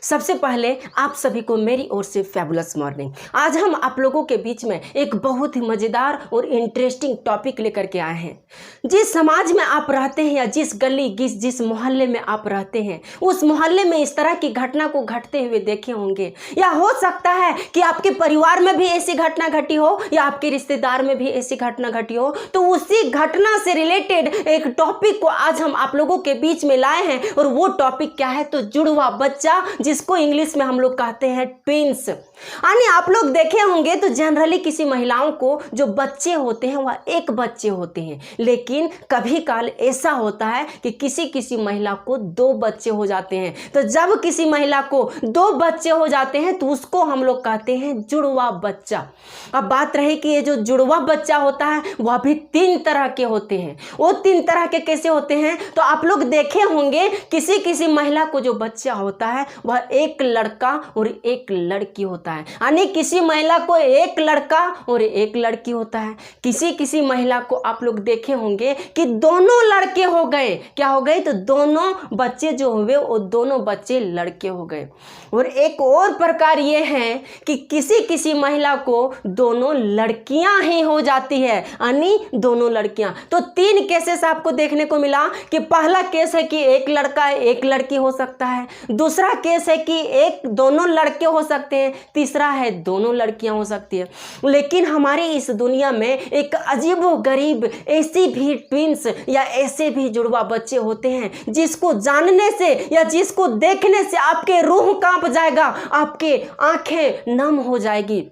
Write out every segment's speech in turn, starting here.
सबसे पहले आप सभी को मेरी ओर से फैबुलस मॉर्निंग। आज हम आप लोगों के बीच में एक बहुत ही मज़ेदार और इंटरेस्टिंग टॉपिक लेकर के आए हैं। जिस समाज में आप रहते हैं या जिस गली जिस मोहल्ले में आप रहते हैं, उस मोहल्ले में इस तरह की घटना को घटते हुए देखे होंगे, या हो सकता है कि आपके परिवार में भी ऐसी घटना घटी हो या आपके रिश्तेदार में भी ऐसी घटना घटी हो। तो उसी घटना से रिलेटेड एक टॉपिक को आज हम आप लोगों के बीच में लाए हैं। और वो टॉपिक क्या है? तो जुड़वा बच्चा, जिसको इंग्लिश में हम लोग कहते हैं ट्विंस। यानी आप लोग देखे होंगे तो जनरली किसी महिलाओं को जो बच्चे होते हैं वह एक बच्चे होते हैं, लेकिन कभी काल ऐसा होता है कि किसी किसी महिला को दो बच्चे हो जाते हैं। तो जब किसी महिला को दो बच्चे हो जाते हैं तो उसको हम लोग कहते हैं जुड़वा बच्चा। अब बात रही कि ये जो जुड़वा बच्चा होता है वह भी 3 तरह के होते हैं। वो 3 तरह के कैसे होते हैं? तो आप लोग देखे होंगे किसी किसी महिला को जो बच्चा होता है वह एक लड़का और एक लड़की होता है, यानी किसी महिला को एक लड़का और एक लड़की होता है। किसी किसी महिला को आप लोग देखे होंगे कि दोनों लड़के हो गए। क्या हो गए? तो दोनों बच्चे जो हुए वो दोनों बच्चे लड़के हो गए। और एक और प्रकार ये है कि किसी किसी महिला को दोनों लड़कियां ही हो जाती है, यानी दोनों लड़कियां। तो 3 केसेस आपको देखने को मिला कि पहला केस है कि एक लड़का एक लड़की हो सकता है, दूसरा केस है कि दोनों लड़के हो सकते हैं, तीसरा है दोनों लड़कियां हो सकती है। लेकिन हमारी इस दुनिया में एक अजीबोगरीब ऐसी भी ट्विंस या ऐसे भी जुड़वा बच्चे होते हैं जिसको जानने से या जिसको देखने से आपके रूह कांप जाएगा, आपके आंखें नम हो जाएगी।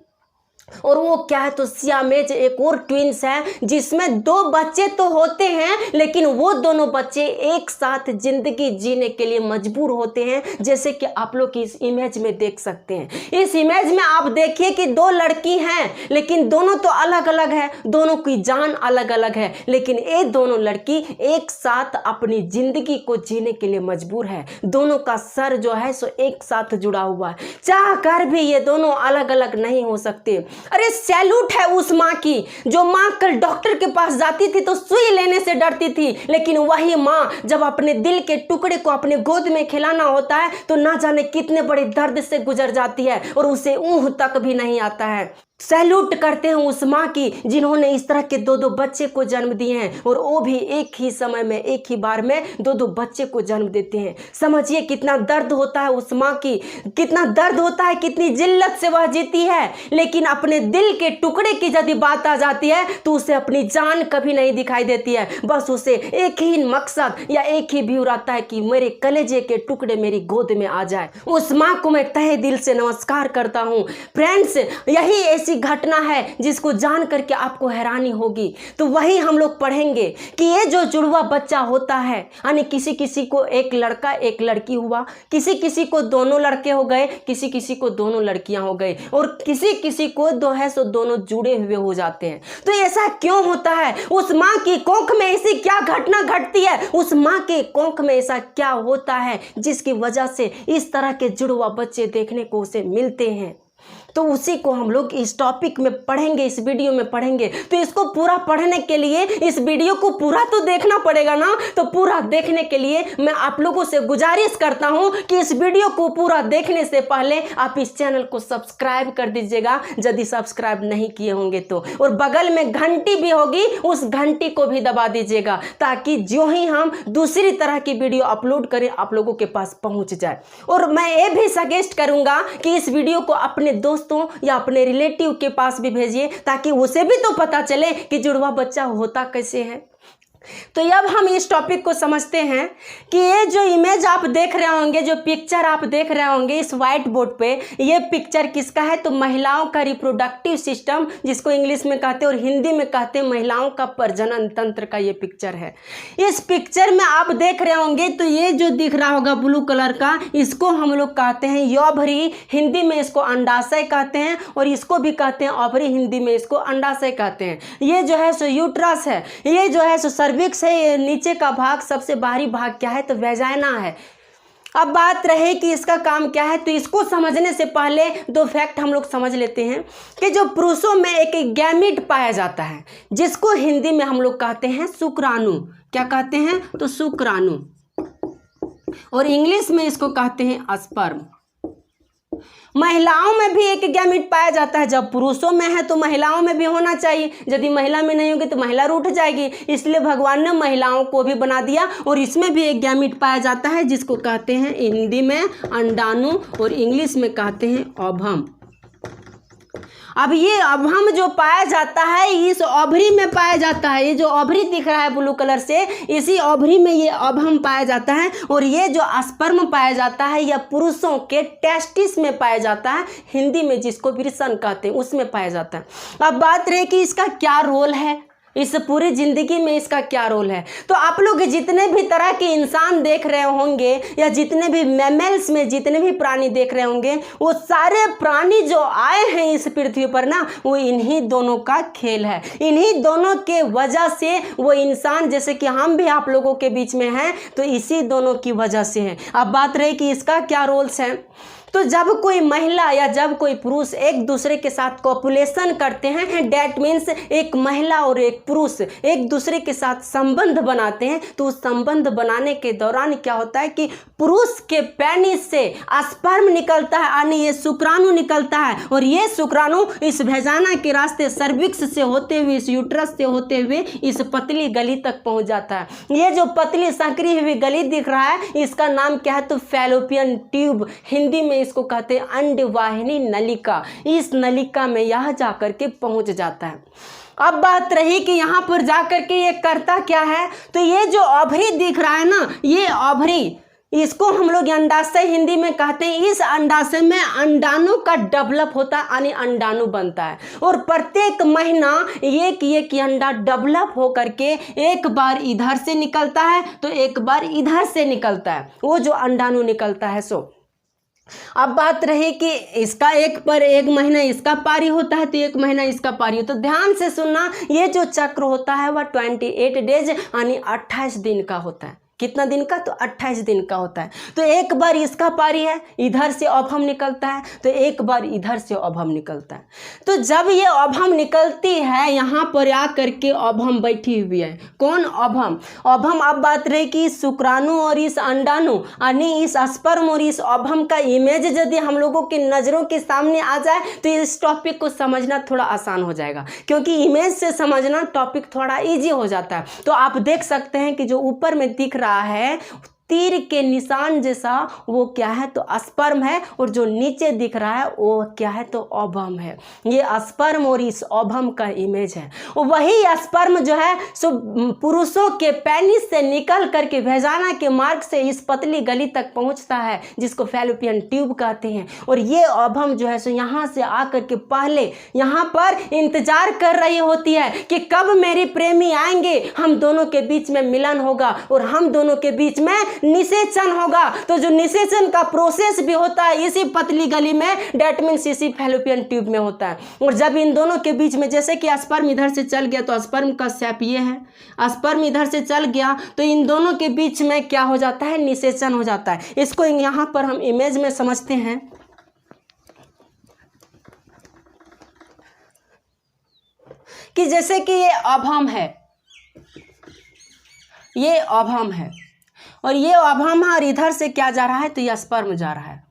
और वो क्या है? तो सियामेज एक और ट्विंस है जिसमें 2 बच्चे तो होते हैं, लेकिन वो दोनों बच्चे एक साथ जिंदगी जीने के लिए मजबूर होते हैं, जैसे कि आप लोग इस इमेज में देख सकते हैं। इस इमेज में आप देखिए कि 2 लड़की हैं, लेकिन दोनों तो अलग अलग है, दोनों की जान अलग अलग है, लेकिन ये दोनों लड़की एक साथ अपनी जिंदगी को जीने के लिए मजबूर है। दोनों का सर जो है सो एक साथ जुड़ा हुआ है, चाह कर भी ये दोनों अलग अलग नहीं हो सकते। अरे सैल्यूट है उस माँ की जो माँ कल डॉक्टर के पास जाती थी तो सुई लेने से डरती थी, लेकिन वही माँ जब अपने दिल के टुकड़े को अपने गोद में खिलाना होता है तो ना जाने कितने बड़े दर्द से गुजर जाती है और उसे ऊँह तक भी नहीं आता है। सैल्यूट करते हैं उस माँ की जिन्होंने इस तरह के 2 बच्चे को जन्म दिए हैं, और वो भी एक ही समय में एक ही बार में 2 बच्चे को जन्म देते हैं। समझिए कितना दर्द होता है उस माँ की, कितना दर्द होता है, कितनी जिल्लत से वह जीती है। लेकिन अपने दिल के टुकड़े की यदि बात आ जाती है तो उसे अपनी जान कभी नहीं दिखाई देती है। बस उसे एक ही मकसद या एक ही व्यू रहता है कि मेरे कलेजे के टुकड़े मेरी गोद में आ जाए। उस माँ को मैं तहे दिल से नमस्कार करता हूँ। फ्रेंड्स, यही ऐसी घटना है जिसको जान करके आपको हैरानी होगी। तो वही हम लोग पढ़ेंगे कि ये जो जुड़वा बच्चा होता है, यानी किसी किसी को एक लड़का एक लड़की हुआ, किसी किसी को दोनों लड़के हो गए, किसी किसी को दोनों लड़कियां हो गई, और किसी किसी को दोनों जुड़े हुए हो जाते हैं। तो ऐसा क्यों होता है? उस माँ की कोख में ऐसी क्या घटना घटती है? उस माँ के कोख में ऐसा क्या होता है जिसकी वजह से इस तरह के जुड़वा बच्चे देखने को उसे मिलते हैं? तो उसी को हम लोग इस टॉपिक में पढ़ेंगे, इस वीडियो में पढ़ेंगे। तो इसको पूरा पढ़ने के लिए इस वीडियो को पूरा तो देखना पड़ेगा ना। तो पूरा देखने के लिए मैं आप लोगों से गुजारिश करता हूं कि इस वीडियो को पूरा देखने से पहले आप इस चैनल को सब्सक्राइब कर दीजिएगा यदि सब्सक्राइब नहीं किए होंगे तो, और बगल में घंटी भी होगी उस घंटी को भी दबा दीजिएगा ताकि जो ही हम दूसरी तरह की वीडियो अपलोड करें आप लोगों के पास पहुंच जाए। और मैं ये भी सजेस्ट करूंगा कि इस वीडियो को अपने दोस्तों या अपने रिलेटिव के पास भी भेजिए ताकि उसे भी तो पता चले कि जुड़वा बच्चा होता कैसे है। तो अब हम इस टॉपिक को समझते हैं कि ये जो इमेज आप देख रहे होंगे, जो पिक्चर आप देख रहे होंगे इस वाइट बोर्ड पे, ये पिक्चर किसका है? तो महिलाओं का रिप्रोडक्टिव सिस्टम, जिसको इंग्लिश में कहते हैं और हिंदी में कहते हैं महिलाओं का प्रजनन तंत्र का ये पिक्चर है। इस पिक्चर में आप देख रहे होंगे तो ये जो दिख रहा होगा ब्लू कलर का, इसको हम लोग कहते हैं ओवरी, हिंदी में इसको अंडाशय कहते हैं, और इसको भी कहते हैं ओवरी, हिंदी में इसको अंडाशय कहते हैं। ये जो है सो यूट्रस है, ये जो है सो सर्विक्स है, ये नीचे का भाग, सबसे बाहरी भाग क्या है? तो वेजाइना है। अब बात रहे कि इसका काम क्या है, तो इसको समझने से पहले 2 फैक्ट हम लोग समझ लेते हैं कि जो पुरुषों में एक गैमीट पाया जाता है जिसको हिंदी में हम लोग कहते हैं शुक्राणु। क्या कहते हैं? तो शुक्राणु, और इंग्लिश में इसको कहते हैं स्पर्म। महिलाओं में भी एक गैमिट पाया जाता है। जब पुरुषों में है तो महिलाओं में भी होना चाहिए, यदि महिला में नहीं होगी तो महिला रूठ जाएगी, इसलिए भगवान ने महिलाओं को भी बना दिया। और इसमें भी एक गैमिट पाया जाता है जिसको कहते हैं हिंदी में अंडाणु और इंग्लिश में कहते हैं ओवम। अब ये ओवम जो पाया जाता है इस ओवरी में पाया जाता है। ये जो ओवरी दिख रहा है ब्लू कलर से, इसी ओवरी में ये ओवम पाया जाता है। और ये जो स्पर्म पाया जाता है यह पुरुषों के टेस्टिस में पाया जाता है, हिंदी में जिसको वृषण कहते हैं उसमें पाया जाता है। अब बात रहे कि इसका क्या रोल है, इस पूरी जिंदगी में इसका क्या रोल है। तो आप लोग जितने भी तरह के इंसान देख रहे होंगे या जितने भी मैमल्स में जितने भी प्राणी देख रहे होंगे, वो सारे प्राणी जो आए हैं इस पृथ्वी पर ना, वो इन्हीं दोनों का खेल है। इन्हीं दोनों के वजह से वो इंसान जैसे कि हम भी आप लोगों के बीच में हैं, तो इसी दोनों की वजह से है। अब बात रही कि इसका क्या रोल्स है, तो जब कोई महिला या जब कोई पुरुष एक दूसरे के साथ कॉपुलेशन करते हैं, डैट मीन्स एक महिला और एक पुरुष एक दूसरे के साथ संबंध बनाते हैं, तो उस संबंध बनाने के दौरान क्या होता है कि पुरुष के पेनिस से स्पर्म निकलता है, यानी ये शुक्राणु निकलता है। और ये शुक्राणु इस भेजाना के रास्ते सर्विक्स से होते हुए, इस यूट्रस से होते हुए इस पतली गली तक पहुंच जाता है। ये जो पतली संकरी हुई गली दिख रहा है, इसका नाम क्या है, तो फैलोपियन ट्यूब, हिंदी में इसको कहते हैं अंडवाहिनी नलिका। इस नलिका में यह जाकर के पहुंच जाता है। अब बात रही कि यहाँ पर जाकर के ये करता क्या है, तो ये जो ओवरी दिख रहा है ना, ये ओवरी, इसको हम लोग अंडाशय हिंदी में कहते हैं। इस अंडाशय में अंडाणु का डेवलप होता है, यानी अंडाणु बनता है। और प्रत्येक महीना एक अंडा डेवलप हो करके एक बार इधर से निकलता है तो एक बार इधर से निकलता है, वो जो अंडाणु निकलता है सो। अब बात रही कि इसका एक महीना इसका पारी होता है तो एक महीना इसका पारी होता है। तो ध्यान से सुनना, ये जो चक्र होता है वह 28 डेज यानी 28 दिन का होता है। कितना दिन का, तो 28 दिन का होता है। तो एक बार इसका पारी है, इधर से ओवम निकलता है, तो एक बार इधर से ओवम निकलता है। तो जब ये ओवम निकलती है, यहाँ पर आकर के ओवम बैठी हुई है। कौन, ओवम। ओवम, अब बात रही कि शुक्राणु और इस अंडाणु यानी इस स्पर्म और इस ओवम का इमेज यदि हम लोगों की नज़रों के सामने आ जाए तो इस टॉपिक को समझना थोड़ा आसान हो जाएगा, क्योंकि इमेज से समझना टॉपिक थोड़ा ईजी हो जाता है। तो आप देख सकते हैं कि जो ऊपर में दिख रहा है तीर के निशान जैसा, वो क्या है, तो स्पर्म है। और जो नीचे दिख रहा है वो क्या है, तो ओवम है। ये स्पर्म और इस ओवम का इमेज है। वही स्पर्म जो है सो पुरुषों के पेनिस से निकल करके भेजाना के मार्ग से इस पतली गली तक पहुंचता है, जिसको फैलोपियन ट्यूब कहते हैं। और ये ओवम जो है सो यहाँ से आकर के पहले यहाँ पर इंतजार कर रही होती है कि कब मेरी प्रेमी आएंगे, हम दोनों के बीच में मिलन होगा और हम दोनों के बीच में निषेचन होगा। तो जो निषेचन का प्रोसेस भी होता है इसी पतली गली में, डेट मीन्स इसी फैलोपियन ट्यूब में होता है। और जब इन दोनों के बीच में, जैसे कि स्पर्म इधर से चल गया तो स्पर्म का शेप ये है, स्पर्म इधर से चल गया तो इन दोनों के बीच में क्या हो जाता है, निषेचन हो जाता है। इसको यहाँ पर हम इमेज में समझते हैं कि जैसे कि ये ओवम है, ये ओवम है और ये ओवम है, और इधर से क्या जा रहा है, तो ये स्पर्म जा रहा है,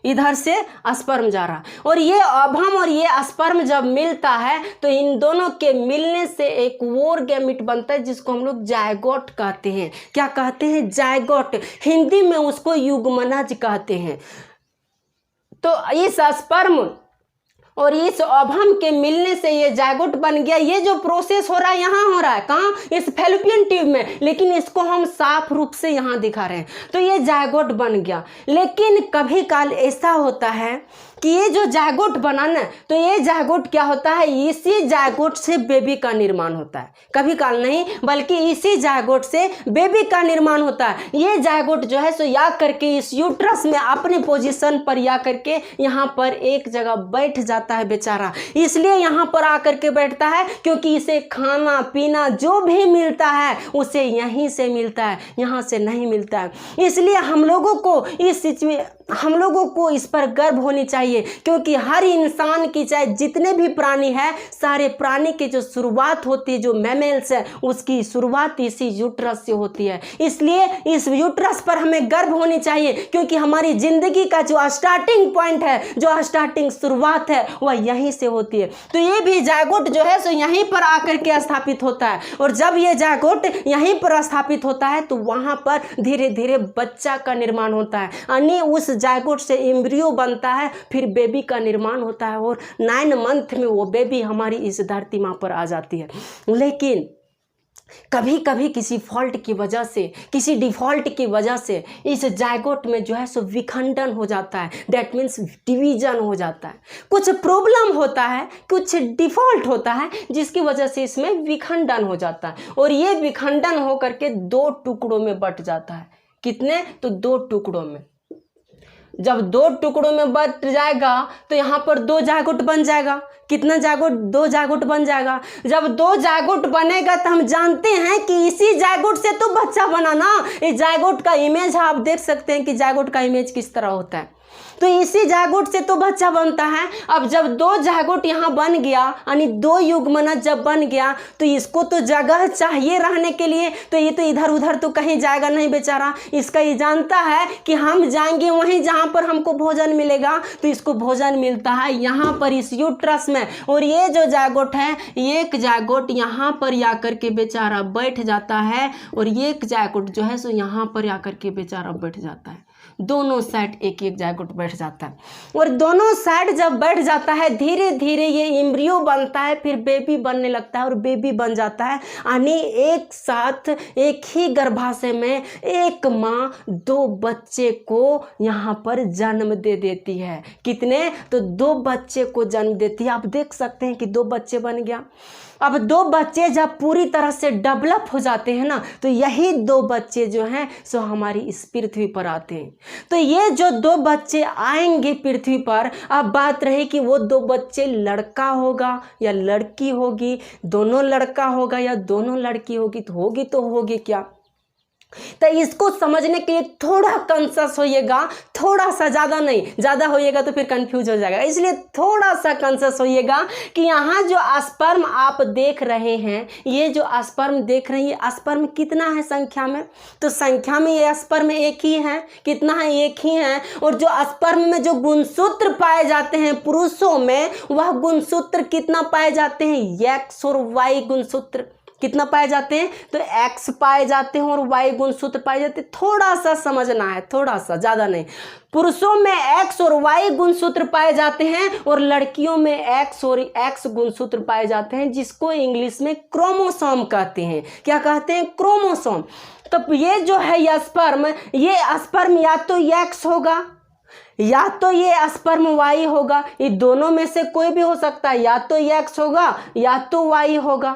इधर से स्पर्म जा रहा है। और ये ओवम और ये स्पर्म जब मिलता है तो इन दोनों के मिलने से एक और गैमिट बनता है, जिसको हम लोग जायगोट कहते हैं। क्या कहते हैं, जायगोट। हिंदी में उसको युग्मनज कहते हैं। तो इस स्पर्म और इस ओवम के मिलने से ये जायगोट बन गया। ये जो प्रोसेस हो रहा है यहाँ हो रहा है, कहाँ, इस फैलोपियन ट्यूब में, लेकिन इसको हम साफ रूप से यहाँ दिखा रहे हैं। तो ये जायगोट बन गया। लेकिन कभी काल ऐसा होता है कि ये जो जायगोट बना ना, तो ये जायगोट क्या होता है, इसी जायगोट से बेबी का निर्माण होता है। कभी काल नहीं, बल्कि इसी जायगोट से बेबी का निर्माण होता है। ये जायगोट जो है सो या करके इस यूट्रस में अपने पोजीशन पर या करके यहाँ पर एक जगह बैठ जाता है बेचारा। इसलिए यहाँ पर आकर के बैठता है क्योंकि इसे खाना पीना जो भी मिलता है उसे यहीं से मिलता है, यहाँ से नहीं मिलता है। इसलिए हम लोगों को इस पर गर्व होनी चाहिए चाहिए, क्योंकि हर इंसान की, चाहे जितने भी प्राणी है, सारे प्राणी की जो शुरुआत होती है, जो मैमल्स है, उसकी शुरुआत इसी यूट्रस से होती है। इसलिए इस यूट्रस पर हमें गर्व होनी चाहिए, क्योंकि हमारी जिंदगी का जो स्टार्टिंग पॉइंट है, जो स्टार्टिंग शुरुआत है, वह यहीं से होती है। तो ये भी जायगोट जो है सो यहीं पर आकर के स्थापित होता है, और जब ये जायगोट यहीं पर स्थापित होता है तो वहां पर धीरे धीरे बच्चा का निर्माण होता है, यानी उस जायगोट से एम्ब्रियो बनता है, फिर बेबी का निर्माण होता है, और 9 मंथ में वो बेबी हमारी इस धरती माँ पर आ जाती है। लेकिन कभी कभी किसी फॉल्ट की वजह से, किसी डिफॉल्ट की वजह से इस जायगोट में जो है सो विखंडन हो जाता है, दैट मीन्स डिवीजन हो जाता है। कुछ प्रॉब्लम होता है, कुछ डिफॉल्ट होता है, जिसकी वजह से इसमें विखंडन हो जाता है, और ये विखंडन हो करके 2 टुकड़ों में बंट जाता है। कितने? तो 2 टुकड़ों में। जब 2 टुकड़ों में बंट जाएगा तो यहाँ पर 2 जायगोट बन जाएगा। कितना जायगोट? 2 जायगोट बन जाएगा। जब 2 जायगोट बनेगा तो हम जानते हैं कि इसी जायगोट से तो बच्चा बना ना। इस जायगोट का इमेज आप देख सकते हैं कि जायगोट का इमेज किस तरह होता है। तो इसी जायगोट से तो बच्चा बनता है। अब जब 2 जायगोट यहाँ बन गया, यानी 2 युग्मनज जब बन गया, तो इसको तो जगह चाहिए रहने के लिए, तो ये तो इधर उधर तो कहीं जाएगा नहीं बेचारा। इसका ये जानता है कि हम जाएंगे वहीं जहाँ पर हमको भोजन मिलेगा, तो इसको भोजन मिलता है यहाँ पर इस यूट्रस में। और ये जो जायगोट है, एक जायगोट यहाँ पर आकर के बेचारा बैठ जाता है, और एक जायगोट जो है सो यहाँ पर आकर के बेचारा बैठ जाता है। दोनों साइड एक एक जायगोट बैठ जाता है, और दोनों साइड जब बैठ जाता है धीरे धीरे ये एम्ब्रियो बनता है, फिर बेबी बनने लगता है, और बेबी बन जाता है। यानी एक साथ एक ही गर्भाशय में एक माँ 2 बच्चे को यहाँ पर जन्म दे देती है। कितने? तो 2 बच्चे को जन्म देती है। आप देख सकते हैं कि 2 बच्चे बन गया। अब 2 बच्चे जब पूरी तरह से डेवलप हो जाते हैं ना, तो यही 2 बच्चे जो हैं सो हमारी इस पृथ्वी पर आते हैं। तो ये जो 2 बच्चे आएंगे पृथ्वी पर, अब बात रही कि वो 2 बच्चे लड़का होगा या लड़की होगी, दोनों लड़का होगा या दोनों लड़की होगी, तो होगी क्या? तो इसको समझने के लिए थोड़ा कॉन्शियस होइएगा, थोड़ा सा, ज़्यादा नहीं, ज़्यादा होइएगा तो फिर कंफ्यूज हो जाएगा। इसलिए थोड़ा सा कॉन्शियस होइएगा कि यहाँ जो स्पर्म आप देख रहे हैं, ये जो स्पर्म देख रहे हैं, ये स्पर्म कितना है संख्या में? तो संख्या में ये स्पर्म एक ही है। कितना है? एक ही है। और जो स्पर्म में जो गुणसूत्र पाए जाते हैं पुरुषों में, वह गुणसूत्र कितना पाए जाते हैं? एक्स और वाई गुणसूत्र कितना पाए जाते हैं? तो एक्स पाए जाते हैं और वाई गुणसूत्र पाए जाते हैं। थोड़ा सा समझना है, थोड़ा सा, ज़्यादा नहीं। पुरुषों में एक्स और वाई गुणसूत्र पाए जाते हैं, और लड़कियों में एक्स और एक्स गुणसूत्र पाए जाते हैं, जिसको इंग्लिश में क्रोमोसोम कहते हैं। क्या कहते हैं? क्रोमोसोम। तो ये जो है ये स्पर्म या तो एक्स होगा या तो ये स्पर्म वाई होगा। ये दोनों में से कोई भी हो सकता है, या तो एक्स होगा या तो वाई होगा,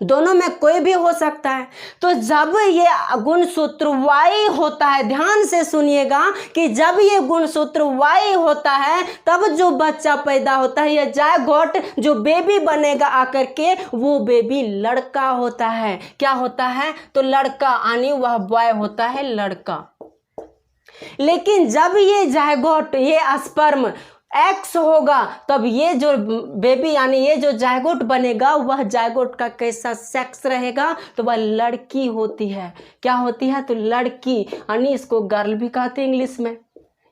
दोनों में कोई भी हो सकता है। तो जब ये गुणसूत्र वाई होता है, ध्यान से सुनिएगा कि जब ये गुणसूत्र वाई होता है तब जो बच्चा पैदा होता है, या जायगोट जो बेबी बनेगा आकर के, वो बेबी लड़का होता है। क्या होता है? तो लड़का, यानी वह बॉय होता है, लड़का। लेकिन जब ये जायगोट, ये स्पर्म एक्स होगा, तब ये जो बेबी, यानी ये जो जायगोट बनेगा, वह जायगोट का कैसा सेक्स रहेगा? तो वह लड़की होती है। क्या होती है? तो लड़की, यानी इसको गर्ल भी कहते हैं इंग्लिश में,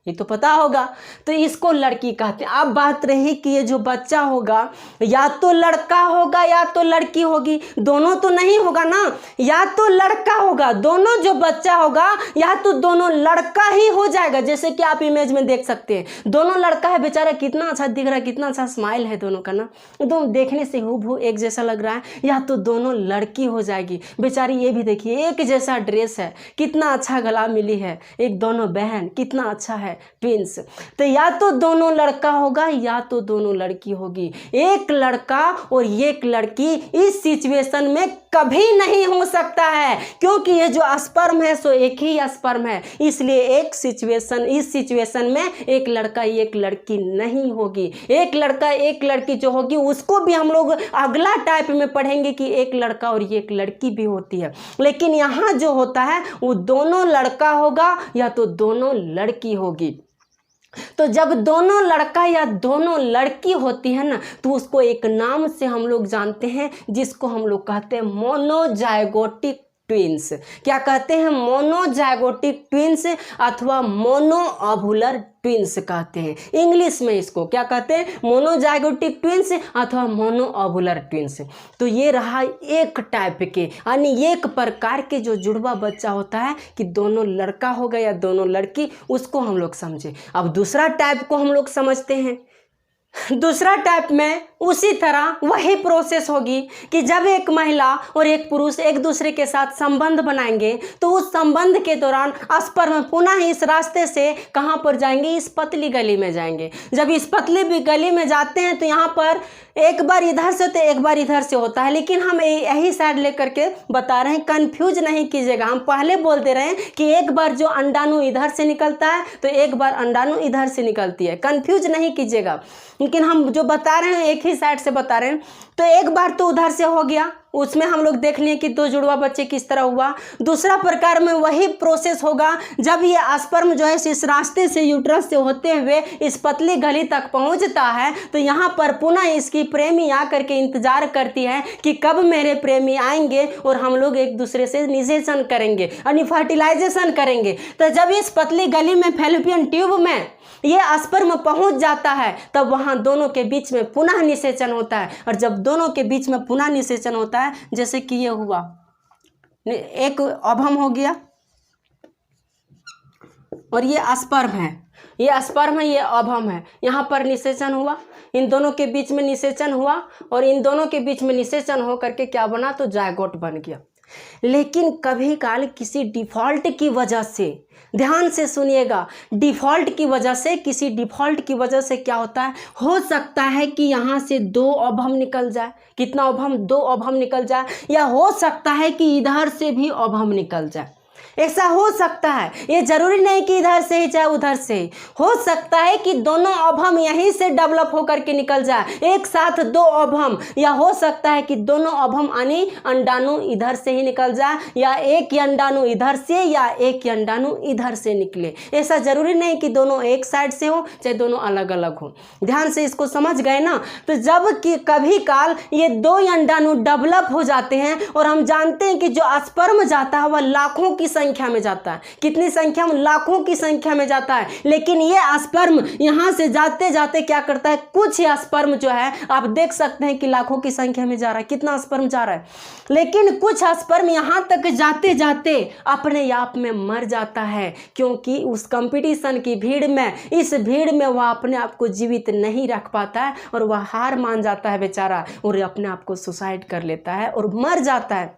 ये तो पता होगा। तो इसको लड़की कहते हैं। अब बात रही कि ये जो बच्चा होगा, या तो लड़का होगा या तो लड़की होगी, दोनों तो नहीं होगा ना। या तो लड़का होगा, दोनों जो बच्चा होगा, या तो दोनों लड़का ही हो जाएगा। जैसे कि आप इमेज में देख सकते हैं, दोनों लड़का है, बेचारा कितना अच्छा दिख रहा है, कितना अच्छा स्माइल है दोनों का ना, एकदम देखने से हूबहू एक जैसा लग रहा है। या तो दोनों लड़की हो जाएगी, बेचारी ये भी देखिए एक जैसा ड्रेस है, कितना अच्छा गला मिली है, एक दोनों बहन, कितना अच्छा है, ट्विंस। तो या तो दोनों लड़का होगा या तो दोनों लड़की होगी। एक लड़का और एक लड़की इस सिचुएशन में कभी नहीं हो सकता है, क्योंकि ये जो स्पर्म है सो एक ही स्पर्म है। इसलिए इस सिचुएशन में एक लड़का एक लड़की नहीं होगी। एक लड़का एक लड़की जो होगी, उसको भी हम लोग अगला टाइप में पढ़ेंगे कि एक लड़का और एक लड़की भी होती है। लेकिन यहाँ जो होता है वो दोनों लड़का होगा या तो दोनों लड़की होगी। तो जब दोनों लड़का या दोनों लड़की होती है ना, तो उसको एक नाम से हम लोग जानते हैं, जिसको हम लोग कहते हैं मोनोजाइगोटिक ट्विंस। क्या कहते हैं? मोनोजाइगोटिक ट्विंस अथवा मोनोओव्यूलर ट्विंस कहते हैं। इंग्लिश में इसको क्या कहते हैं? मोनोजाइगोटिक ट्विंस अथवा मोनोओव्यूलर ट्विंस। तो ये रहा एक टाइप के, यानी एक प्रकार के जो जुड़वा बच्चा होता है कि दोनों लड़का हो गया या दोनों लड़की, उसको हम लोग समझे। अब दूसरा टाइप को हम लोग समझते हैं। दूसरा टाइप में उसी तरह वही प्रोसेस होगी कि जब एक महिला और एक पुरुष एक दूसरे के साथ संबंध बनाएंगे, तो उस संबंध के दौरान स्पर्म पुनः इस रास्ते से कहाँ पर जाएंगे? इस पतली गली में जाएंगे। जब इस पतली गली में जाते हैं तो यहाँ पर एक बार इधर से तो एक बार इधर से होता है, लेकिन हम यही साइड लेकर के बता रहे हैं, कंफ्यूज नहीं कीजिएगा। हम पहले बोल दे रहे हैं कि एक बार जो अंडाणु इधर से निकलता है तो एक बार अंडाणु इधर से निकलती है, कंफ्यूज नहीं कीजिएगा। लेकिन हम जो बता रहे हैं एक ही साइड से बता रहे हैं। तो एक बार तो उधर से हो गया, उसमें हम लोग देख लिए कि दो जुड़वा बच्चे किस तरह हुआ। दूसरा प्रकार में वही प्रोसेस होगा, जब ये स्पर्म जो है इस रास्ते से यूट्रस से होते हुए इस पतली गली तक पहुंचता है, तो यहाँ पर पुनः इसकी प्रेमी आकर के इंतजार करती है कि कब मेरे प्रेमी आएंगे और हम लोग एक दूसरे से निषेचन करेंगे, यानी फर्टिलाइजेशन करेंगे। तो जब इस पतली गली में फैलोपियन ट्यूब में ये स्पर्म पहुंच जाता है, तब वहां दोनों के बीच में पुनः निषेचन होता है। और जब दोनों के बीच में पुनः निषेचन होता है, जैसे कि ये हुआ, एक ओवम हो गया और ये स्पर्म है, ये स्पर्म है, ये ओवम है, यहाँ पर निषेचन हुआ, इन दोनों के बीच में निषेचन हुआ और इन दोनों के बीच में निषेचन हो करके क्या बना? तो जायगोट बन गया। लेकिन कभी काल किसी डिफॉल्ट की वजह से, ध्यान से सुनिएगा, डिफॉल्ट की वजह से, किसी डिफॉल्ट की वजह से क्या होता है? हो सकता है कि यहाँ से 2 ओवम निकल जाए। कितना ओवम? 2 ओवम निकल जाए, या हो सकता है कि इधर से भी ओवम निकल जाए। ऐसा हो सकता है, ये जरूरी नहीं कि इधर से ही चाहे उधर से ही। हो सकता है कि दोनों ओवम यहीं से डेवलप होकर के निकल जाए, एक साथ 2 ओवम, या हो सकता है कि दोनों ओवम यानी अंडाणु इधर से ही निकल जाए, या एक अंडाणु इधर से या एक अंडाणु इधर से निकले। ऐसा जरूरी नहीं कि दोनों एक साइड से हो, चाहे दोनों अलग अलग हो। ध्यान से इसको समझ गए ना? तो जब कि कभी काल ये 2 अंडाणु डेवलप हो जाते हैं, और हम जानते हैं कि जो स्पर्म जाता है वह लाखों की संख्या में जाता है। कितनी संख्या में? लाखों की संख्या में जाता है। लेकिन ये स्पर्म यहां से जाते जाते क्या करता है? कुछ स्पर्म जो है, आप देख सकते हैं कि लाखों की संख्या में जा रहा है, कितना स्पर्म जा रहा है, लेकिन कुछ स्पर्म यहां तक जाते जाते अपने आप में मर जाता है, क्योंकि उस कंपटीशन की भीड़ में, इस भीड़ में वह अपने आप को जीवित नहीं रख पाता है और वह हार मान जाता है बेचारा, और अपने आप को सुसाइड कर लेता है और मर जाता है।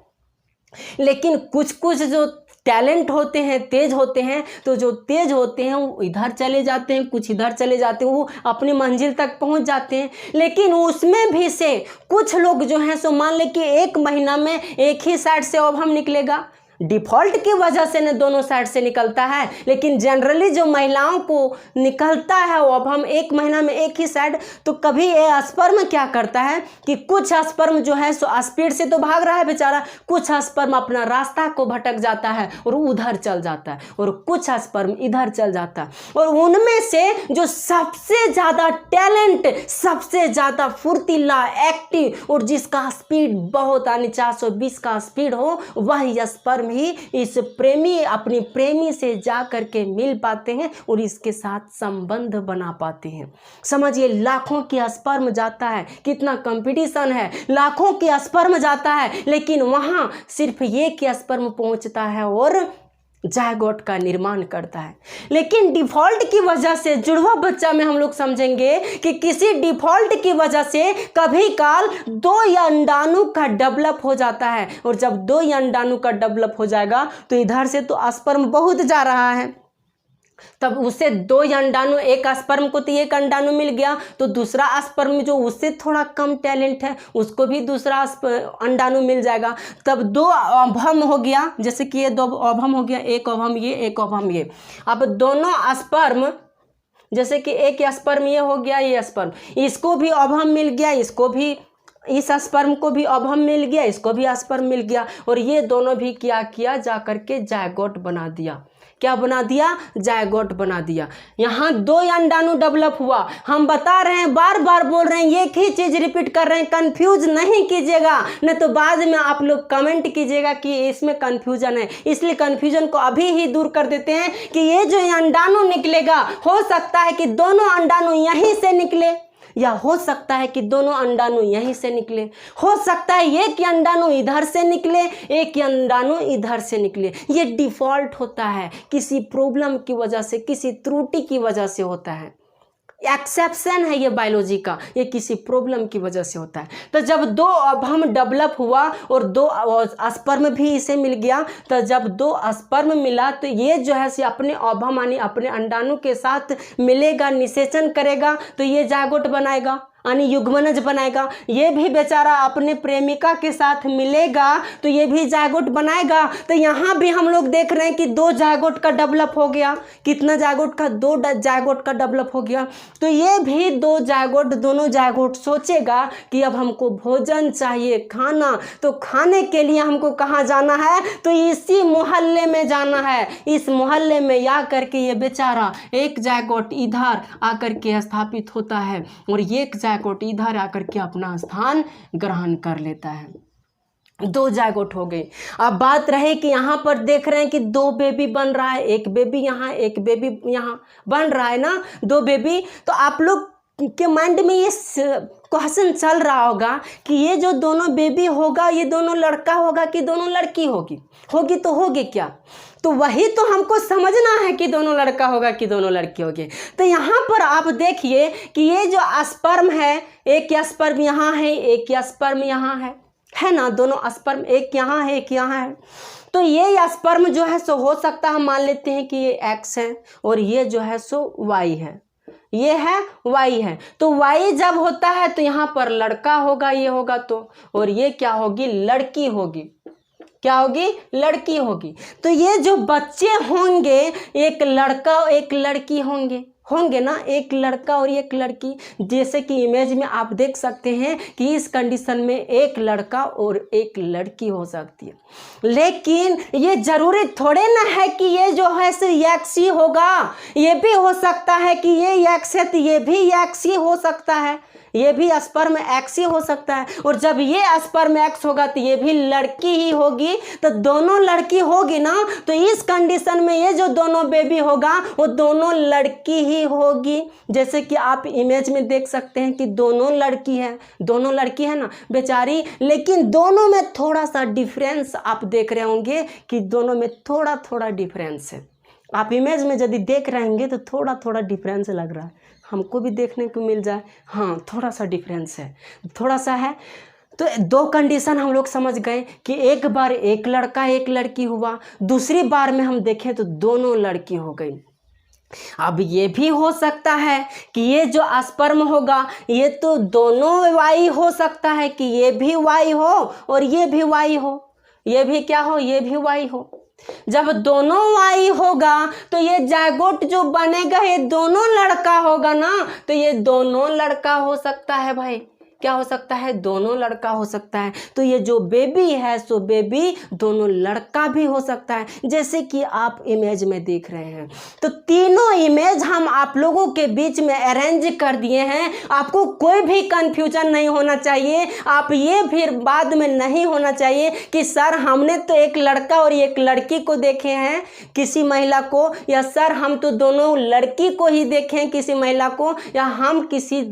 लेकिन कुछ कुछ जो टैलेंट होते हैं, तेज होते हैं, तो जो तेज होते हैं वो इधर चले जाते हैं, कुछ इधर चले जाते हैं, वो अपनी मंजिल तक पहुंच जाते हैं। लेकिन उसमें भी से कुछ लोग जो हैं सो मान ले कि 1 महीना में एक ही साइड से ओवम निकलेगा। डिफॉल्ट की वजह से न दोनों साइड से निकलता है, लेकिन जनरली जो महिलाओं को निकलता है ओवम 1 महीना में एक ही साइड, तो कभी ये स्पर्म क्या करता है कि कुछ स्पर्म जो है सो स्पीड से तो भाग रहा है बेचारा, कुछ स्पर्म अपना रास्ता को भटक जाता है और उधर चल जाता है, और कुछ स्पर्म इधर चल जाता है। और उनमें से जो सबसे ज़्यादा टैलेंट, सबसे ज़्यादा फुर्तीला, एक्टिव और जिसका स्पीड बहुत यानी 420 का स्पीड हो, वह स्पर्म ही इस प्रेमी, अपनी प्रेमी से जा करके मिल पाते हैं और इसके साथ संबंध बना पाते हैं। समझिए, लाखों की स्पर्म जाता है, कितना कंपटीशन है, लाखों की स्पर्म जाता है, लेकिन वहां सिर्फ एक स्पर्म पहुंचता है और जायगोट का निर्माण करता है। लेकिन डिफॉल्ट की वजह से जुड़वा बच्चा में हम लोग समझेंगे कि किसी डिफॉल्ट की वजह से कभी काल 2 अंडाणु का डेवलप हो जाता है, और जब 2 अंडाणु का डेवलप हो जाएगा तो इधर से तो स्पर्म बहुत जा रहा है, तब उसे 2 अंडाणु, एक स्पर्म को तो 1 अंडाणु मिल गया, तो दूसरा स्पर्म जो उससे थोड़ा कम टैलेंट है उसको भी दूसरा अंडाणु मिल जाएगा, तब 2 ओवम हो गया। जैसे कि ये 2 ओवम हो गया, एक ओवम ये, एक ओवम ये। अब दोनों स्पर्म, जैसे कि एक स्पर्म ये हो गया, ये स्पर्म, इसको भी ओवम मिल गया, इसको भी, इस स्पर्म को भी ओवम मिल गया, इसको भी स्पर्म मिल गया, और ये दोनों भी क्या किया? जा करके जायगोट बना दिया। क्या बना दिया, जायगोट बना दिया। यहाँ 2 अंडाणु डेवलप हुआ। हम बता रहे हैं, बार बार बोल रहे हैं, एक ही चीज रिपीट कर रहे हैं, कंफ्यूज नहीं कीजिएगा, नहीं तो बाद में आप लोग कमेंट कीजिएगा कि इसमें कंफ्यूजन है। इसलिए कंफ्यूजन को अभी ही दूर कर देते हैं कि ये जो अंडाणु निकलेगा, हो सकता है कि दोनों अंडाणु यहीं से निकले, या हो सकता है कि दोनों अंडाणु यहीं से निकले, हो सकता है एक अंडाणु इधर से निकले, एक अंडाणु इधर से निकले। ये डिफॉल्ट होता है, किसी प्रॉब्लम की वजह से, किसी त्रुटि की वजह से होता है, एक्सेप्शन है ये बायोलॉजी का, ये किसी प्रॉब्लम की वजह से होता है। तो जब 2 अभम डेवलप हुआ और 2 स्पर्म भी इसे मिल गया, तो जब 2 स्पर्म मिला तो ये जो है अपने अभम यानी अपने अंडाणु के साथ मिलेगा, निषेचन करेगा, तो ये जायगोट बनाएगा यानी युग्मनज बनाएगा। ये भी बेचारा अपने प्रेमिका के साथ मिलेगा तो ये भी जायगोट बनाएगा। तो यहाँ भी हम लोग देख रहे हैं कि 2 जायगोट का डेवलप हो गया। कितना जायगोट का, 2 जायगोट का डेवलप हो गया। तो ये भी 2 जायगोट, दोनों जायगोट सोचेगा कि अब हमको भोजन चाहिए, खाना, तो खाने के लिए हमको कहाँ जाना है, तो इसी मोहल्ले में जाना है। इस मोहल्ले में आ करके ये बेचारा एक जायगोट इधर आकर के स्थापित होता है और एक जायगोट इधर आकर के अपना स्थान ग्रहण कर लेता है। 2 जायगोट हो गए। अब बात रहे कि यहाँ पर देख रहे हैं कि 2 बेबी बन रहा है, एक बेबी यहाँ, एक बेबी यहाँ बन रहा है ना, 2 बेबी। तो आप लोग के माइंड में ये क्वेश्चन चल रहा होगा कि ये जो दोनों बेबी होगा, ये दोनों लड़का होगा कि दोनों लड़की होगी, होगी तो होगी क्या, तो वही तो हमको समझना है कि दोनों लड़का होगा कि दोनों लड़की होगी। तो यहाँ पर आप देखिए कि ये जो स्पर्म है, एक स्पर्म यहाँ है, एक स्पर्म यहाँ है ना, दोनों स्पर्म एक यहाँ है, एक यहाँ है। तो ये स्पर्म जो है सो हो सकता है, हम मान लेते हैं कि ये एक्स है और ये जो है सो वाई है, ये है वाई है। तो वाई जब होता है तो यहाँ पर लड़का होगा, ये होगा तो, और ये क्या होगी, लड़की होगी। क्या होगी, लड़की होगी। तो ये जो बच्चे होंगे, एक लड़का एक लड़की होंगे ना, एक लड़का और एक लड़की। जैसे कि इमेज में आप देख सकते हैं कि इस कंडीशन में एक लड़का और एक लड़की हो सकती है। लेकिन ये जरूरी थोड़े ना है कि ये जो है सो एक्स ही होगा, ये भी हो सकता है कि ये एक्स है तो ये भी एक्स ही हो सकता है, ये भी स्पर्म एक्स ही हो सकता है। और जब ये स्पर्म एक्स होगा तो ये भी लड़की ही होगी, तो दोनों लड़की होगी ना। तो इस कंडीशन में ये जो दोनों बेबी होगा वो दोनों लड़की ही होगी। जैसे कि आप इमेज में देख सकते हैं कि दोनों लड़की है ना बेचारी, लेकिन दोनों में थोड़ा सा डिफरेंस आप देख रहे होंगे कि दोनों में थोड़ा थोड़ा डिफरेंस है। आप इमेज में यदि देख रहे होंगे तो थोड़ा थोड़ा डिफरेंस लग रहा है, हमको भी देखने को मिल जाए, हाँ थोड़ा सा डिफरेंस है, थोड़ा सा है। तो 2 कंडीशन हम लोग समझ गए कि एक बार एक लड़का एक लड़की हुआ, दूसरी बार में हम देखें तो दोनों लड़की हो गई। अब ये भी हो सकता है कि ये जो स्पर्म होगा ये तो दोनों वाई हो सकता है कि ये भी वाई हो और ये भी वाई हो, ये भी क्या हो, ये भी वाई हो। जब दोनों वाई होगा तो ये जायगोट जो बनेगा ये दोनों लड़का होगा ना, तो ये दोनों लड़का हो सकता है भाई। क्या हो सकता है, दोनों लड़का हो सकता है। तो ये जो बेबी है सो बेबी दोनों लड़का भी हो सकता है, जैसे कि आप इमेज में देख रहे हैं। तो तीनों इमेज हम आप लोगों के बीच में अरेंज कर दिए हैं। आपको कोई भी कंफ्यूजन नहीं होना चाहिए, आप ये फिर बाद में नहीं होना चाहिए कि सर हमने तो एक लड़का और एक लड़की को देखे हैं किसी महिला को, या सर हम तो दोनों लड़की को ही देखे हैं किसी महिला को, या हम किसी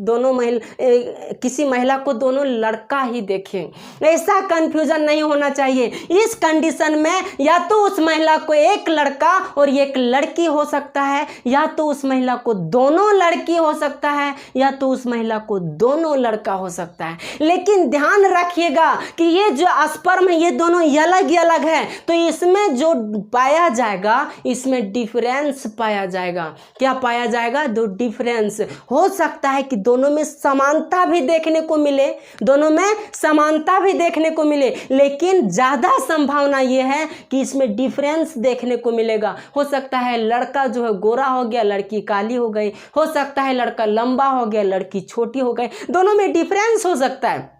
महिला को दोनों लड़का ही देखें। ऐसा कंफ्यूजन नहीं होना चाहिए। इस कंडीशन में या तो उस महिला को एक लड़का और एक लड़की हो सकता है, या तो उस महिला को दोनों लड़की हो सकता है, या तो उस महिला को दोनों लड़का हो सकता है। लेकिन ध्यान रखिएगा कि ये जो स्पर्म है ये दोनों अलग अलग है, तो इसमें जो पाया जाएगा इसमें डिफरेंस पाया जाएगा। क्या पाया जाएगा, दो डिफरेंस। हो सकता है कि दोनों में समानता भी देखने को मिले, दोनों में समानता भी देखने को मिले, लेकिन ज़्यादा संभावना ये है कि इसमें डिफरेंस देखने को मिलेगा। हो सकता है लड़का जो है गोरा हो गया, लड़की काली हो गई, हो सकता है लड़का लंबा हो गया, लड़की छोटी हो गई, दोनों में डिफरेंस हो सकता है।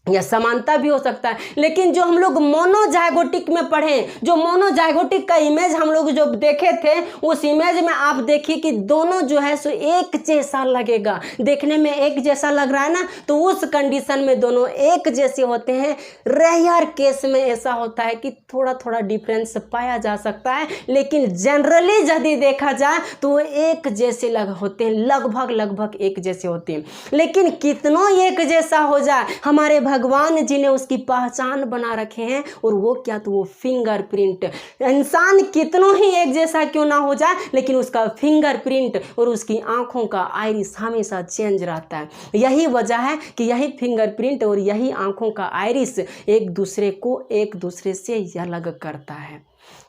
या समानता भी हो सकता है। लेकिन जो हम लोग मोनोजाइगोटिक में पढ़े, जो मोनोजाइगोटिक का इमेज हम लोग जो देखे थे, उस इमेज में आप देखिए कि दोनों जो है सो एक जैसा लगेगा, देखने में एक जैसा लग रहा है ना, तो उस कंडीशन में दोनों एक जैसे होते हैं। रेयर केस में ऐसा होता है कि थोड़ा थोड़ा डिफरेंस पाया जा सकता है, लेकिन जनरली यदि देखा जाए तो वो एक जैसे होते हैं, लगभग एक जैसे होते हैं। लेकिन कितनों एक जैसा हो जाए, हमारे भगवान जी ने उसकी पहचान बना रखे हैं, और वो क्या, तो वो फिंगरप्रिंट। इंसान कितनों ही एक जैसा क्यों ना हो जाए, लेकिन उसका फिंगरप्रिंट और उसकी आंखों का आइरिस हमेशा चेंज रहता है। यही वजह है कि यही फिंगरप्रिंट और यही आंखों का आइरिस एक दूसरे को एक दूसरे से अलग करता है।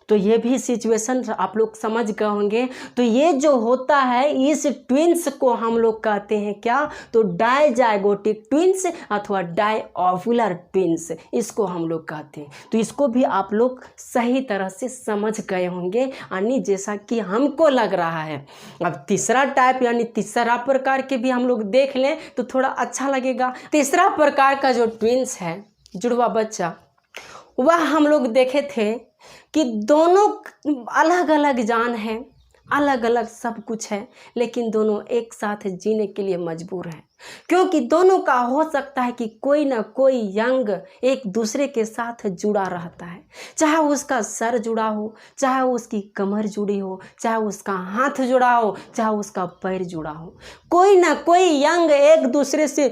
तो ये भी सिचुएशन आप लोग समझ गए होंगे। तो ये जो होता है, इस ट्विंस को हम लोग कहते हैं क्या, तो डायजाइगोटिक ट्विंस अथवा डायओव्यूलर ट्विंस, इसको हम लोग कहते हैं। तो इसको भी आप लोग सही तरह से समझ गए होंगे, यानी जैसा कि हमको लग रहा है। अब तीसरा टाइप यानी तीसरा प्रकार के भी हम लोग देख लें तो थोड़ा अच्छा लगेगा। तीसरा प्रकार का जो ट्विंस है, जुड़वा बच्चा, वह हम लोग देखे थे कि दोनों अलग अलग जान है, अलग अलग सब कुछ है, लेकिन दोनों एक साथ जीने के लिए मजबूर हैं। क्योंकि दोनों का हो सकता है कि कोई ना कोई यंग एक दूसरे के साथ जुड़ा रहता है, चाहे उसका सर जुड़ा हो, चाहे उसकी कमर जुड़ी हो, चाहे उसका हाथ जुड़ा हो, चाहे उसका पैर जुड़ा हो, कोई ना कोई यंग एक दूसरे से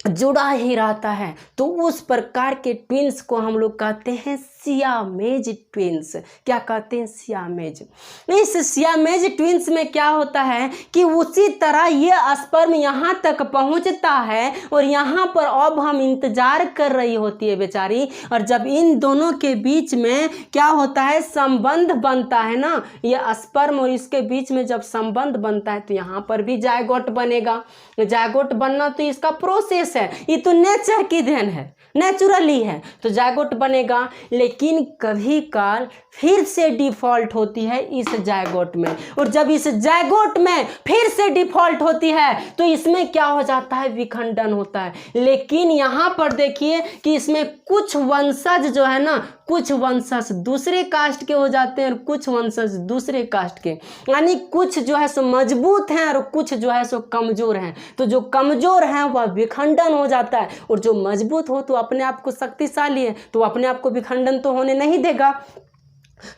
जुड़ा ही रहता है। तो उस प्रकार के ट्विंस को हम लोग कहते हैं सियामेज ट्विंस। क्या कहते हैं? सियामेज। इस सियामेज ट्विंस में क्या होता है कि उसी तरह ये स्पर्म यहाँ तक पहुँचता है, और यहाँ पर अब हम इंतजार कर रही होती है बेचारी, और जब इन दोनों के बीच में क्या होता है, संबंध बनता है ना, ये स्पर्म और इसके बीच में जब संबंध बनता है तो यहाँ पर भी जायगोट बनेगा। जायगोट बनना तो इसका प्रोसेस है, ये तो नेचर की देन है, नेचुरली है, तो जायगोट बनेगा। लेकिन कभी काल फिर से डिफॉल्ट होती है इस जायगोट में, और जब इस जायगोट में फिर से डिफॉल्ट होती है तो इसमें क्या हो जाता है, विखंडन होता है। लेकिन यहाँ पर देखिए कि इसमें कुछ वंशज जो है ना, कुछ वंशज दूसरे कास्ट के हो जाते हैं और कुछ वंशज दूसरे कास्ट के, यानी कुछ जो है सो मजबूत हैं और कुछ जो है सो कमजोर हैं। तो जो कमजोर हैं वह विखंडन हो जाता है, और जो मजबूत हो तो अपने आप को शक्तिशाली है तो अपने आप को विखंडन तो होने नहीं देगा।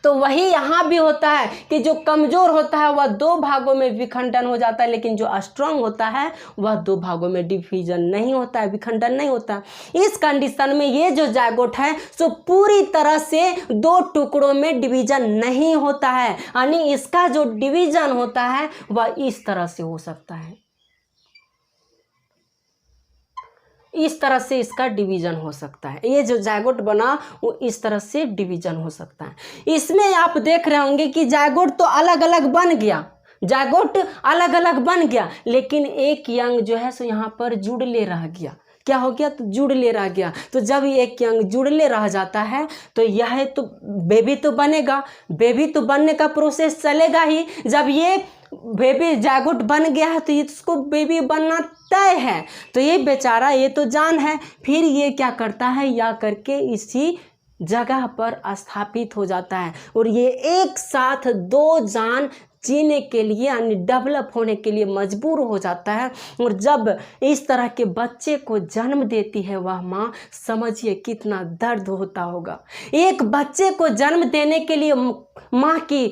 तो वही यहाँ भी होता है कि जो कमजोर होता है वह दो भागों में विखंडन हो जाता है, लेकिन जो स्ट्रांग होता है वह दो भागों में डिवीजन नहीं होता है, विखंडन नहीं होता। इस कंडीशन में ये जो जायगोट है सो पूरी तरह से दो टुकड़ों में डिवीजन नहीं होता है, यानी इसका जो डिवीजन होता है वह इस तरह से हो सकता है, इस तरह से इसका डिवीजन हो सकता है। ये जो जायगोट बना वो इस तरह से डिवीजन हो सकता है। इसमें आप देख रहे होंगे कि जायगोट तो अलग अलग बन गया, जायगोट अलग अलग बन गया, लेकिन एक यंग जो है सो यहाँ पर जुड़ले रह गया। क्या हो गया? तो जुड़ले रह गया। तो जब एक यंग जुड़ले रह जाता है तो यह तो बेबी तो बनेगा, बेबी तो बनने का प्रोसेस चलेगा ही। जब ये बेबी जायगोट बन गया है तो इसको बेबी बनना तय है, तो ये बेचारा ये तो जान है, फिर ये क्या करता है, या करके इसी जगह पर स्थापित हो जाता है, और ये एक साथ दो जान जीने के लिए यानी डेवलप होने के लिए मजबूर हो जाता है। और जब इस तरह के बच्चे को जन्म देती है वह माँ, समझिए कितना दर्द होता होगा। एक बच्चे को जन्म देने के लिए माँ की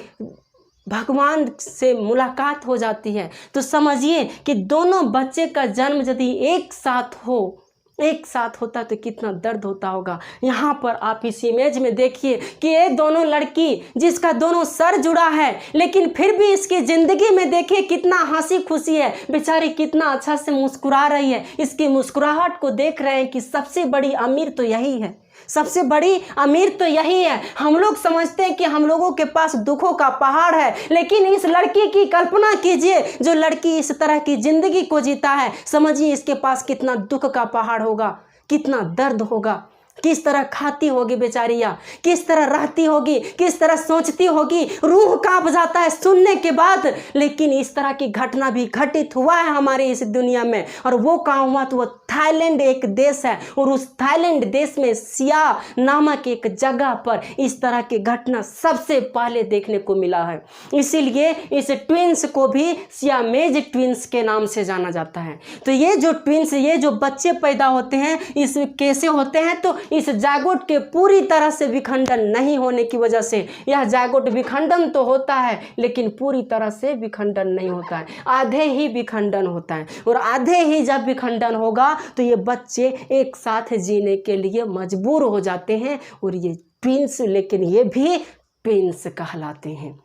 भगवान से मुलाकात हो जाती है, तो समझिए कि दोनों बच्चे का जन्म यदि एक साथ होता तो कितना दर्द होता होगा। यहाँ पर आप इस इमेज में देखिए कि ये दोनों लड़की जिसका दोनों सर जुड़ा है, लेकिन फिर भी इसकी ज़िंदगी में देखिए कितना हंसी खुशी है, बेचारी कितना अच्छा से मुस्कुरा रही है। इसकी मुस्कुराहट को देख रहे हैं कि सबसे बड़ी अमीर तो यही है, सबसे बड़ी अमीर तो यही है। हम लोग समझते हैं कि हम लोगों के पास दुखों का पहाड़ है, लेकिन इस लड़की की कल्पना कीजिए, जो लड़की इस तरह की जिंदगी को जीता है, समझिए इसके पास कितना दुख का पहाड़ होगा, कितना दर्द होगा। किस तरह खाती होगी बेचारियाँ, किस तरह रहती होगी, किस तरह सोचती होगी, रूह कांप जाता है सुनने के बाद। लेकिन इस तरह की घटना भी घटित हुआ है हमारे इस दुनिया में। और वो कहाँ हुआ? तो वो थाईलैंड एक देश है, और उस थाईलैंड देश में सियाम नामक एक जगह पर इस तरह की घटना सबसे पहले देखने को मिला है। इसीलिए इस ट्विंस को भी सियामेज ट्विंस के नाम से जाना जाता है। तो ये जो ट्विंस, ये जो बच्चे पैदा होते हैं, इस कैसे होते हैं? तो इस जायगोट के पूरी तरह से विखंडन नहीं होने की वजह से, यह जायगोट विखंडन तो होता है लेकिन पूरी तरह से विखंडन नहीं होता है, आधे ही विखंडन होता है। और आधे ही जब विखंडन होगा तो ये बच्चे एक साथ जीने के लिए मजबूर हो जाते हैं, और ये ट्विंस, लेकिन ये भी ट्विंस कहलाते हैं।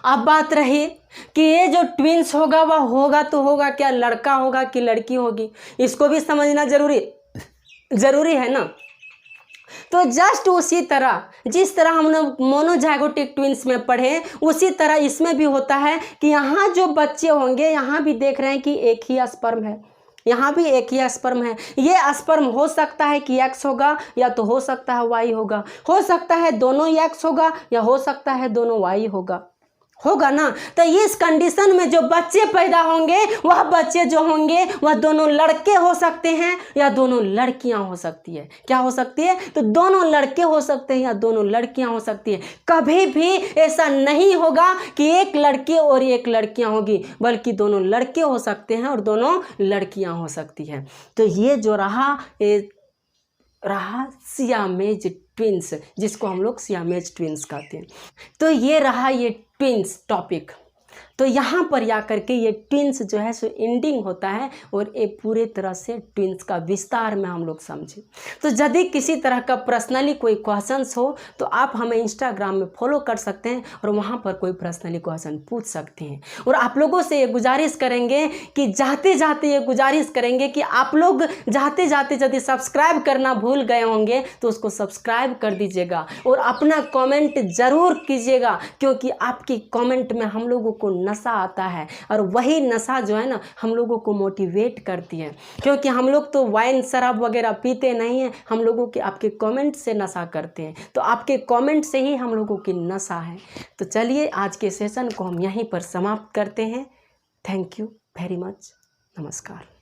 अब बात रही कि ये जो ट्विंस होगा वह होगा तो होगा क्या, लड़का होगा कि लड़की होगी, इसको भी समझना जरूरी है ना। तो जस्ट उसी तरह जिस तरह हम लोग मोनोजाइगोटिक ट्विंस में पढ़े, उसी तरह इसमें भी होता है कि यहाँ जो बच्चे होंगे, यहाँ भी देख रहे हैं कि एक ही स्पर्म है, यहाँ भी एक ही स्पर्म है। ये स्पर्म हो सकता है कि एक्स होगा, या तो हो सकता है वाई होगा, हो सकता है दोनों एक्स होगा, या हो सकता है दोनों वाई होगा ना। तो इस कंडीशन में जो बच्चे पैदा होंगे, वह बच्चे जो होंगे वह दोनों लड़के हो सकते हैं या दोनों लड़कियां हो सकती है। क्या हो सकती है? तो दोनों लड़के हो सकते हैं या दोनों लड़कियां हो सकती है। कभी भी ऐसा नहीं होगा कि एक लड़के और एक लड़कियां होगी, बल्कि दोनों लड़के हो सकते हैं और दोनों लड़कियां हो सकती है। तो ये जो रहा सियामेज ट्विंस, जिसको हम लोग सियामेज ट्विंस कहते हैं। तो ये रहा ये ट्विंस टॉपिक। तो यहाँ पर या करके ये ट्विंस जो है सो एंडिंग होता है, और ये पूरे तरह से ट्विंस का विस्तार में हम लोग समझे। तो यदि किसी तरह का पर्सनली कोई क्वेश्चंस हो तो आप हमें इंस्टाग्राम में फॉलो कर सकते हैं, और वहाँ पर कोई पर्सनली क्वेश्चन पूछ सकते हैं। और आप लोगों से ये गुजारिश करेंगे कि जाते जाते ये गुजारिश करेंगे कि आप लोग जाते जाते यदि सब्सक्राइब करना भूल गए होंगे तो उसको सब्सक्राइब कर दीजिएगा, और अपना कमेंट ज़रूर कीजिएगा, क्योंकि आपकी कमेंट में हम लोगों को नशा आता है, और वही नशा जो है ना हम लोगों को मोटिवेट करती है। क्योंकि हम लोग तो वाइन शराब वगैरह पीते नहीं हैं, हम लोगों के आपके कमेंट से नशा करते हैं। तो आपके कमेंट से ही हम लोगों की नशा है। तो चलिए आज के सेशन को हम यहीं पर समाप्त करते हैं। Thank you very much. नमस्कार।